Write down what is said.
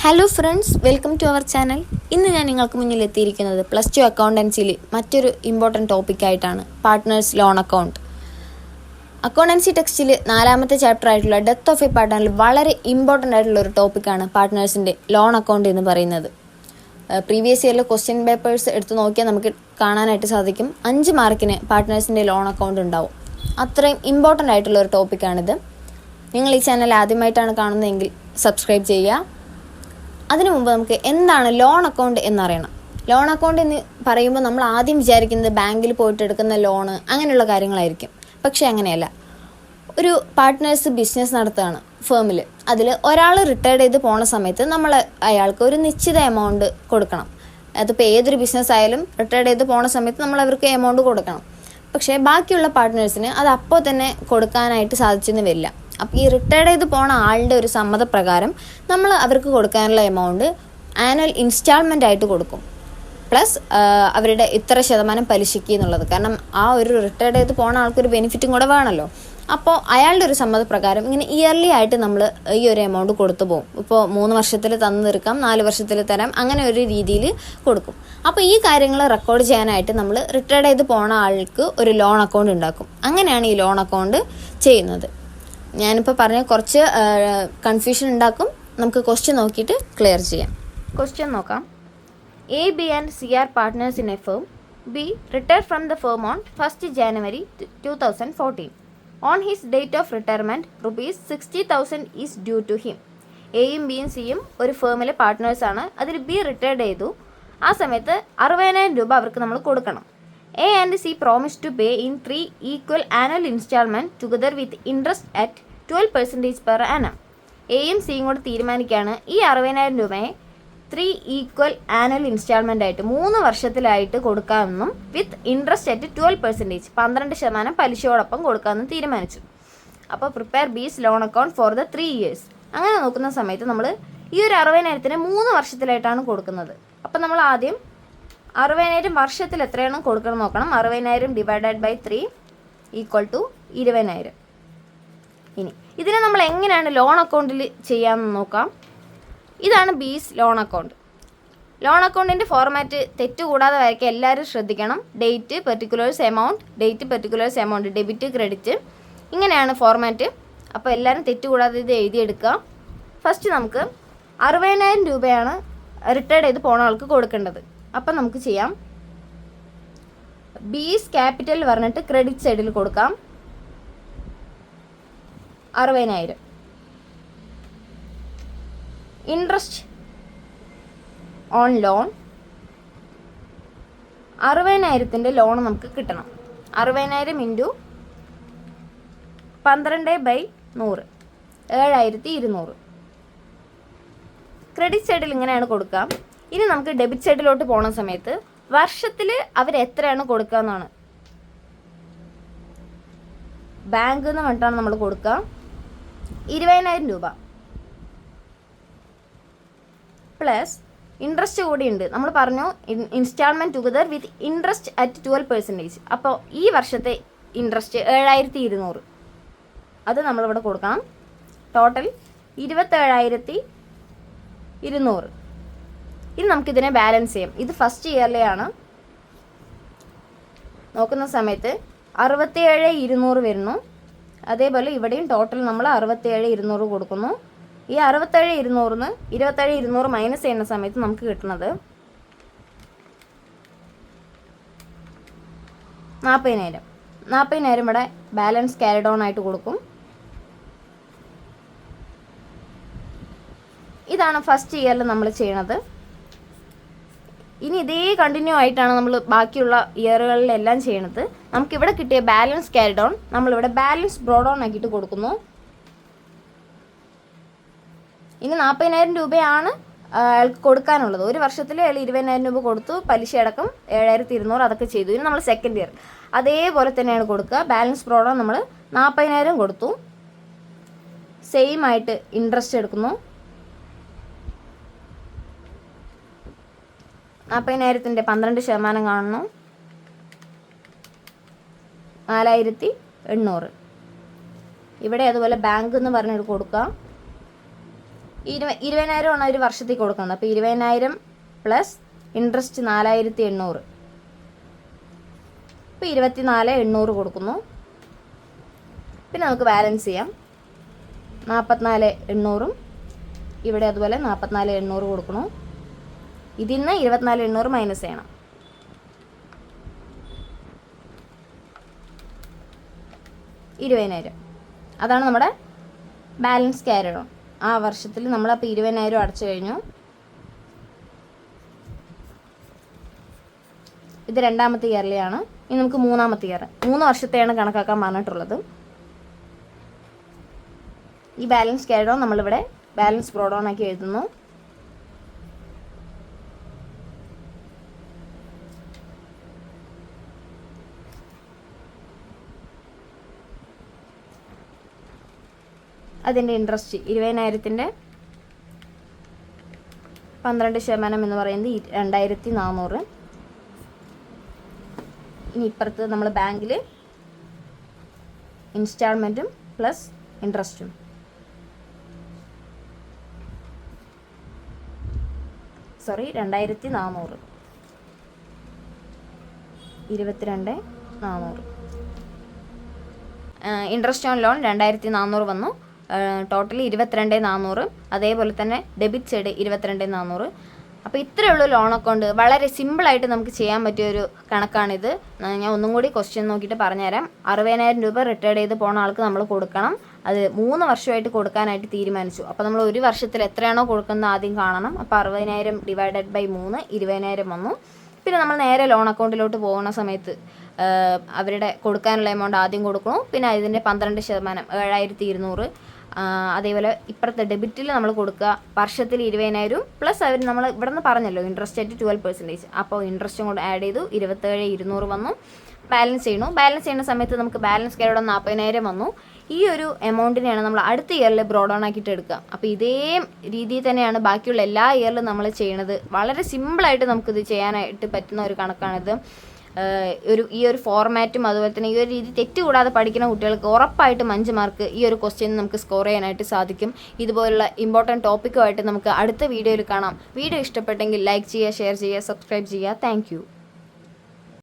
Hello friends, welcome to our channel. ഇന്ന് ഞാൻ നിങ്ങൾക്ക് മുന്നിൽ എത്തിയിരിക്കുന്നത് +2 അക്കൗണ്ടൻസിയിൽ മറ്റൊരു ഇമ്പോർട്ടൻറ്റ് ടോപ്പിക്കായിട്ടാണ് പാർട്ട്നേഴ്സ് ലോൺ അക്കൗണ്ട്. അക്കൗണ്ടൻസി ടെക്സ്റ്റിൽ 4ാമത്തെ ചാപ്റ്റർ ആയിട്ടുള്ള ഡെത്ത് ഓഫ് എ പാർട്ട്ണറിൽ വളരെ ഇമ്പോർട്ടൻ്റ് ആയിട്ടുള്ള ഒരു ടോപ്പിക്കാണ് പാർട്ട്നേഴ്സിൻ്റെ ലോൺ അക്കൗണ്ട് എന്ന് പറയുന്നത്. പ്രീവിയസ് ഇയറിലെ ക്വസ്റ്റ്യൻ പേപ്പേഴ്സ് എടുത്ത് നോക്കിയാൽ നമുക്ക് കാണാനായിട്ട് സാധിക്കും 5 മാർക്കിന് പാർട്ട്നേഴ്സിൻ്റെ ലോൺ അക്കൗണ്ട് ഉണ്ടാവും. അത്രയും ഇമ്പോർട്ടൻ്റ് ആയിട്ടുള്ള ഒരു ടോപ്പിക്കാണിത്. നിങ്ങൾ ഈ ചാനൽ ആദ്യമായിട്ടാണ് കാണുന്നതെങ്കിൽ സബ്സ്ക്രൈബ് ചെയ്യുക. അതിനു മുമ്പ് നമുക്ക് എന്താണ് ലോൺ അക്കൗണ്ട് എന്നറിയണം. ലോൺ അക്കൗണ്ട് എന്ന് പറയുമ്പോൾ നമ്മൾ ആദ്യം വിചാരിക്കുന്നത് ബാങ്കിൽ പോയിട്ട് എടുക്കുന്ന ലോണ് അങ്ങനെയുള്ള കാര്യങ്ങളായിരിക്കും. പക്ഷേ അങ്ങനെയല്ല. ഒരു പാർട്ട്നേഴ്സ് ബിസിനസ് നടത്തുകയാണ് ഫേമിൽ. അതിൽ ഒരാൾ റിട്ടയർഡ് ചെയ്ത് പോണ സമയത്ത് നമ്മൾ അയാൾക്ക് ഒരു നിശ്ചിത എമൗണ്ട് കൊടുക്കണം. അതിപ്പോൾ ഏതൊരു ബിസിനസ് ആയാലും റിട്ടയർഡ് ചെയ്ത് പോണ സമയത്ത് നമ്മൾ അവർക്ക് എമൗണ്ട് കൊടുക്കണം. പക്ഷേ ബാക്കിയുള്ള പാർട്ട്നേഴ്സിന് അത് അപ്പോൾ തന്നെ കൊടുക്കാനായിട്ട് സാധിച്ചെന്ന് വരില്ല. അപ്പോൾ ഈ റിട്ടയർഡ് ചെയ്ത് പോണ ആളുടെ ഒരു സമ്മതപ്രകാരം നമ്മൾ അവർക്ക് കൊടുക്കാനുള്ള എമൗണ്ട് ആനുവൽ ഇൻസ്റ്റാൾമെൻ്റ് ആയിട്ട് കൊടുക്കും. പ്ലസ് അവരുടെ ഇത്ര ശതമാനം പലിശയ്ക്ക് എന്നുള്ളത്. കാരണം ആ ഒരു റിട്ടയർഡ് ചെയ്ത് പോണ ആൾക്കൊരു ബെനിഫിറ്റും കൂടെ വേണമല്ലോ. അപ്പോൾ അയാളുടെ ഒരു സമ്മതപ്രകാരം ഇങ്ങനെ ഇയർലി ആയിട്ട് നമ്മൾ ഈ ഒരു എമൗണ്ട് കൊടുത്തു പോകും. ഇപ്പോൾ 3 വർഷത്തിൽ തന്നു തീർക്കാം, 4 വർഷത്തിൽ തരാം, അങ്ങനെ ഒരു രീതിയിൽ കൊടുക്കും. അപ്പോൾ ഈ കാര്യങ്ങൾ റെക്കോർഡ് ചെയ്യാനായിട്ട് നമ്മൾ റിട്ടയർഡ് ചെയ്ത് പോണ ആൾക്ക് ഒരു ലോൺ അക്കൗണ്ട് ഉണ്ടാക്കും. അങ്ങനെയാണ് ഈ ലോൺ അക്കൗണ്ട് ചെയ്യുന്നത്. ഞാനിപ്പോൾ പറഞ്ഞ കുറച്ച് കൺഫ്യൂഷൻ ഉണ്ടാക്കും. നമുക്ക് ക്വസ്റ്റ്യൻ നോക്കിയിട്ട് ക്ലിയർ ചെയ്യാം. ക്വസ്റ്റ്യൻ നോക്കാം. A, B and C are partners in a firm. B retired from the firm on 1st January 2014. On his date of retirement, ₹60,000 is due to him. എയും ബിയും സിയും ഒരു ഫേമിലെ പാർട്ട്നേഴ്സാണ്. അതിൽ ബി റിട്ടയർഡ് ചെയ്തു. ആ സമയത്ത് 60,000 രൂപ അവർക്ക് നമ്മൾ കൊടുക്കണം. A and C promise to pay in 3 equal annual installment together with interest at 12% per annum. എയും സിയും കൂടെ തീരുമാനിക്കുകയാണ് ഈ 60,000 രൂപയെ 3 ഈക്വൽ ആനുവൽ ഇൻസ്റ്റാൾമെൻ്റ് ആയിട്ട് 3 വർഷത്തിലായിട്ട് കൊടുക്കാമെന്നും വിത്ത് ഇൻട്രസ്റ്റ് അറ്റ് 12%, 12% പലിശയോടൊപ്പം കൊടുക്കാമെന്നും തീരുമാനിച്ചു. അപ്പോൾ prepare B's loan account for the 3 years. അങ്ങനെ നോക്കുന്ന സമയത്ത് നമ്മൾ ഈ ഒരു 60,000 3 വർഷത്തിലായിട്ടാണ് കൊടുക്കുന്നത്. അപ്പം നമ്മൾ ആദ്യം 60,000 വർഷത്തിൽ എത്രയാണ് കൊടുക്കണം നോക്കണം. 60,000 ഡിവൈഡഡ് ബൈ 3 ഈക്വൽ ടു 20,000. ഇനി ഇതിനെ നമ്മൾ എങ്ങനെയാണ് ലോൺ അക്കൗണ്ടിൽ ചെയ്യാമെന്ന് നോക്കാം. ഇതാണ് ബീസ് ലോൺ അക്കൗണ്ട്. ലോൺ അക്കൗണ്ടിൻ്റെ ഫോർമാറ്റ് തെറ്റുകൂടാതെ വരയ്ക്കാൻ എല്ലാവരും ശ്രദ്ധിക്കണം. Date, particulars amount, date, particulars amount, debit, credit, ഇങ്ങനെയാണ് ഫോർമാറ്റ്. അപ്പോൾ എല്ലാവരും തെറ്റുകൂടാതെ ഇത് എഴുതിയെടുക്കുക. ഫസ്റ്റ് നമുക്ക് 60,000 രൂപയാണ് റിട്ടയർഡ് ചെയ്ത് പോണ ആൾക്ക് കൊടുക്കേണ്ടത്. അപ്പം നമുക്ക് ചെയ്യാം. ബീസ് ക്യാപിറ്റൽ പറഞ്ഞിട്ട് ക്രെഡിറ്റ് സൈഡിൽ കൊടുക്കാം 60,000. ഇൻട്രസ്റ്റ് ഓൺ ലോൺ 60,000 ലോൺ നമുക്ക് കിട്ടണം. 60,000 ഇൻറ്റു 12/100 7,200. ക്രെഡിറ്റ് സൈഡിൽ ഇങ്ങനെയാണ് കൊടുക്കുക. ഇനി നമുക്ക് ഡെബിറ്റ് സൈഡിലോട്ട് പോകുന്ന സമയത്ത് വർഷത്തിൽ അവർ എത്രയാണ് കൊടുക്കുക എന്നാണ്. ബാങ്കിൽ നിന്ന് പറഞ്ഞിട്ടാണ് നമ്മൾ കൊടുക്കുക 20,000 രൂപ പ്ലസ് ഇൻട്രസ്റ്റ് കൂടിയുണ്ട്. നമ്മൾ പറഞ്ഞു instalment together with interest at 12%. അപ്പോൾ ഈ വർഷത്തെ ഇൻട്രസ്റ്റ് 7,200 അത് നമ്മളിവിടെ കൊടുക്കണം. ടോട്ടൽ 27,200. ഇനി നമുക്കിതിനെ ബാലൻസ് ചെയ്യാം. ഇത് ഫസ്റ്റ് ഇയറിലെയാണ്. നോക്കുന്ന സമയത്ത് 67,200 വരുന്നു. അതേപോലെ ഇവിടെയും ടോട്ടൽ നമ്മൾ 67,200 കൊടുക്കുന്നു. ഈ 67,200 27,200 മൈനസ് ചെയ്യുന്ന സമയത്ത് നമുക്ക് കിട്ടുന്നത് 40,000. 40,000 ഇവിടെ ബാലൻസ് ക്യാരിഡ് ഓൺ ആയിട്ട് കൊടുക്കും. ഇതാണ് ഫസ്റ്റ് ഇയറിൽ നമ്മൾ ചെയ്യണത്. ഇനി ഇതേ കണ്ടിന്യൂ ആയിട്ടാണ് നമ്മൾ ബാക്കിയുള്ള ഇയറുകളിലെല്ലാം ചെയ്യണത്. നമുക്കിവിടെ കിട്ടിയ ബാലൻസ് ക്യാരിഡ് ഓൺ നമ്മളിവിടെ ബാലൻസ് ബ്രോഡ് ഓൺ ആക്കിയിട്ട് കൊടുക്കുന്നു. ഇനി 40,000 രൂപയാണ് അയാൾക്ക് കൊടുക്കാനുള്ളത്. ഒരു വർഷത്തിൽ അയാൾ 20,000 രൂപ കൊടുത്തു. പലിശ അടക്കം 7,200 അതൊക്കെ ചെയ്തു. ഇനി നമ്മൾ സെക്കൻഡ് ഇയർ അതേപോലെ തന്നെയാണ് കൊടുക്കുക. ബാലൻസ് ബ്രോഡ് ഓൺ നമ്മൾ 40,000 കൊടുത്തു. സെയിം ആയിട്ട് ഇൻട്രസ്റ്റ് എടുക്കുന്നു. 40,000 12% കാണുന്നു 4,800. ഇവിടെ അതുപോലെ ബാങ്ക് എന്ന് പറഞ്ഞിട്ട് കൊടുക്കുക. 20,000 ആണ് ഒരു വർഷത്തേക്ക് കൊടുക്കുന്നത്. അപ്പോൾ 20,000 പ്ലസ് ഇൻട്രസ്റ്റ് 4,800. ഇപ്പോൾ 24,800 കൊടുക്കുന്നു. പിന്നെ നമുക്ക് ബാലൻസ് ചെയ്യാം. 44,800 ഇവിടെ അതുപോലെ 44,800 കൊടുക്കണം. ഇതിൽ നിന്ന് 24,800 മൈനസ് ചെയ്യണം. 20,000 അതാണ് നമ്മുടെ ബാലൻസ് ക്യാരി ഓൺ. ആ വർഷത്തിൽ നമ്മളപ്പോൾ 20,000 അടച്ചു കഴിഞ്ഞു. ഇത് 2ാമത്തെ ഇയറിലെയാണ്. ഇനി നമുക്ക് 3ാമത്തെ ഇയർ, 3 വർഷത്തെയാണ് കണക്കാക്കാൻ പറഞ്ഞിട്ടുള്ളത്. ഈ ബാലൻസ് ക്യാരി ഓൺ നമ്മളിവിടെ ബാലൻസ് ബ്രോഡ് ഓൺ ആക്കി എഴുതുന്നു. അതിൻ്റെ ഇൻട്രസ്റ്റ് 20,000-ൻ്റെ 12% എന്ന് പറയുന്നത് 2,400. ഇനി ഇപ്പുറത്ത് നമ്മൾ ബാങ്കിൽ ഇൻസ്റ്റാൾമെൻറ്റും പ്ലസ് ഇൻട്രസ്റ്റും. സോറി 2,400, 22,400. ഇൻട്രസ്റ്റ് ഓൺ ലോൺ 2,400 വന്നു. ടോട്ടൽ 22,400. അതേപോലെ തന്നെ ഡെബിറ്റ് സൈഡ് 22,400. അപ്പോൾ ഇത്രയേ ഉള്ളൂ ലോൺ അക്കൗണ്ട്. വളരെ സിമ്പിളായിട്ട് നമുക്ക് ചെയ്യാൻ പറ്റിയൊരു കണക്കാണിത്. ഞാൻ ഒന്നും കൂടി ക്വസ്റ്റ്യൻ നോക്കിയിട്ട് പറഞ്ഞുതരാം. 60,000 രൂപ റിട്ടയർഡ് ചെയ്ത് പോകുന്ന ആൾക്ക് നമ്മൾ കൊടുക്കണം. അത് 3 വർഷമായിട്ട് കൊടുക്കാനായിട്ട് തീരുമാനിച്ചു. അപ്പോൾ നമ്മൾ ഒരു വർഷത്തിൽ എത്രയാണോ കൊടുക്കുന്നത് ആദ്യം കാണണം. അപ്പോൾ 60,000 ഡിവൈഡഡ് ബൈ 3 20,000 വന്നു. പിന്നെ നമ്മൾ നേരെ ലോൺ അക്കൗണ്ടിലോട്ട് പോകുന്ന സമയത്ത് അവരുടെ കൊടുക്കാനുള്ള എമൗണ്ട് ആദ്യം കൊടുക്കണം. പിന്നെ അതിൻ്റെ 12% 7,200. അതേപോലെ ഇപ്പുറത്തെ ഡെബിറ്റിൽ നമ്മൾ കൊടുക്കുക വർഷത്തിൽ 20,000 പ്ലസ് അവർ നമ്മൾ ഇവിടെ നിന്ന് പറഞ്ഞല്ലോ ഇൻട്രസ്റ്റ് ആയിട്ട് 12%. അപ്പോൾ ഇൻട്രസ്റ്റും കൂടെ ആഡ് ചെയ്തു 27,200 വന്നു. ബാലൻസ് ചെയ്യണു. ബാലൻസ് ചെയ്യുന്ന സമയത്ത് നമുക്ക് ബാലൻസ് ക്യാരി ഓൺ 40,000 വന്നു. ഈ ഒരു എമൗണ്ടിനെയാണ് നമ്മൾ അടുത്ത ഇയറിൽ ബ്രോഡ് ഓൺ ആക്കിയിട്ട് എടുക്കുക. അപ്പോൾ ഇതേ രീതിയിൽ തന്നെയാണ് ബാക്കിയുള്ള എല്ലാ ഇയറിലും നമ്മൾ ചെയ്യണത്. വളരെ സിമ്പിളായിട്ട് നമുക്കിത് ചെയ്യാനായിട്ട് പറ്റുന്ന ഒരു കണക്കാണിത്. ഈ ഒരു ഫോർമാറ്റും അതുപോലെ തന്നെ ഈ ഒരു രീതി തെറ്റുകൂടാതെ പഠിക്കുന്ന കുട്ടികൾക്ക് ഉറപ്പായിട്ടും 5 മാർക്ക് ഈ ഒരു ക്വസ്റ്റ്യൻ നമുക്ക് സ്കോർ ചെയ്യാനായിട്ട് സാധിക്കും. ഇതുപോലുള്ള ഇമ്പോർട്ടൻറ്റ് ടോപ്പിക്കുമായിട്ട് നമുക്ക് അടുത്ത വീഡിയോയിൽ കാണാം. വീഡിയോ ഇഷ്ടപ്പെട്ടെങ്കിൽ ലൈക്ക് ചെയ്യുക, ഷെയർ ചെയ്യുക, സബ്സ്ക്രൈബ് ചെയ്യുക. താങ്ക്